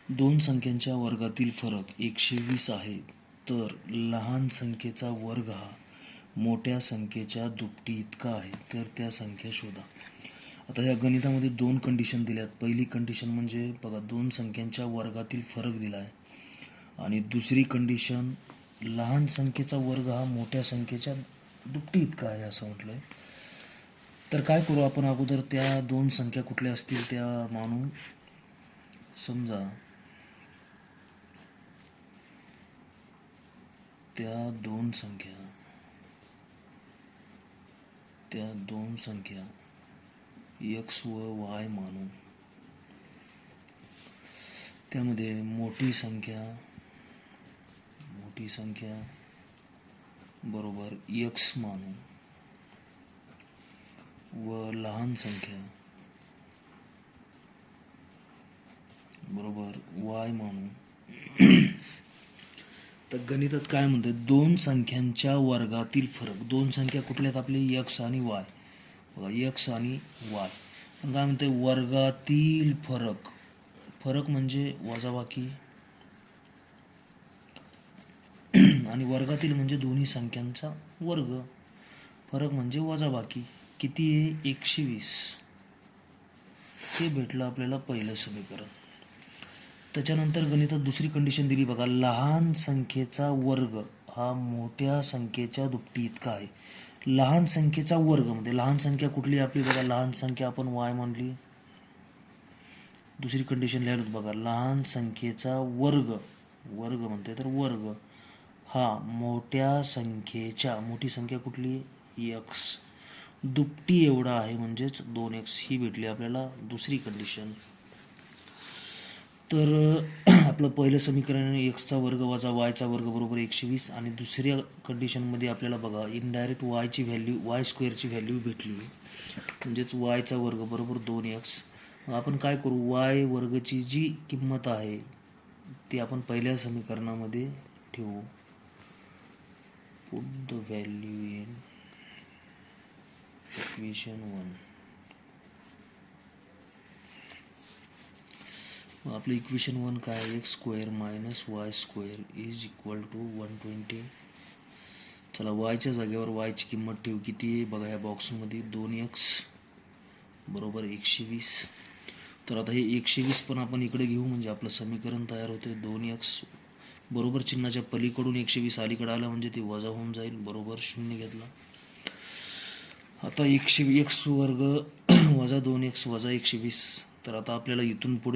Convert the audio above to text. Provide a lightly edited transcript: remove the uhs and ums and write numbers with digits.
दोन संख्यांच्या वर्गातील फरक 120 आहे, तर लहान संख्येचा वर्ग हा मोठ्या संख्येच्या दुपटी इतका आहे, तर त्या संख्या शोधा. आता या गणितामध्ये दोन कंडिशन दिल्यात. पहिली कंडिशन म्हणजे बघा, दोन संख्यांच्या वर्गातील फरक दिला आहे आणि दुसरी कंडिशन लहान संख्येचा वर्ग हा मोठ्या संख्येच्या दुपटी इतका आहे असं म्हटलं आहे. तर काय करू आपण, अगोदर त्या दोन संख्या कुठल्या असतील त्या मानू. समजा त्या दोन संख्या x व y मानू. त्यामध्ये मोठी संख्या बरोबर x मानू व लहान संख्या बरोबर y मानू. तर गणितात काय म्हणतात, दोन संख्यांच्या वर्गातील फरक. दोन संख्या कुठल्या आहेत आपले, x आणि y. बघा, x आणि y. पण काय म्हणते, वर्गातील फरक म्हणजे वजाबाकी आणि वर्गातील म्हणजे दोन्ही संख्यांचा वर्ग. फरक म्हणजे वजाबाकी. किती आहे, 120. हे भेटलं आपल्याला पहिलं समीकरण. त्याच्यानंतर गणितात दुसरी कंडिशन दिली बघा, लहान संख्येचा वर्ग हा मोठ्या संख्येच्या दुपटी इतका आहे. लहान संख्येचा वर्ग म्हणजे लहान संख्या कुठली आपली, बघा लहान संख्या आपण y मानली. दुसरी कंडिशन लिहिली बघा, लहान संख्येचा वर्ग म्हणते तर वर्ग हा मोठी संख्या कुठली, x दुपटी एवढा आहे म्हणजेच 2x. ही भेटली आपल्याला दुसरी कंडिशन. तर आपलं पहिलं समीकरण x चा वर्ग वजा y चा वर्ग बरोबर 120 आणि दुसऱ्या कंडिशनमध्ये आपल्याला बघा इनडायरेक्ट y स्क्वेअरची व्हॅल्यू भेटली म्हणजेच y चा वर्ग बरोबर 2x. आपण काय करू, y वर्गची जी किंमत आहे ती आपण पहिल्या समीकरणामध्ये ठेवू. Put the value in equation 1. आपलं इक्वेशन 1 काय, x square minus y square is equal to 120. चला, वायच्या जागेवर y ची किंमत ठेवू. किती आहे बघा ह्या बॉक्समध्ये, 2x बरोबर 120. तर आता हे 120 पण आपण इकडे घेऊ म्हणजे आपलं समीकरण तयार होते. 2x बरोबर चिन्हाच्या पलीकडून 120 अलीकडे आलं म्हणजे ते वजा होऊन जाईल, बरोबर 0 घेतला. आता 100x वर्ग वजा 2x वजा 120. तर आता आपल्याला इथून पुढे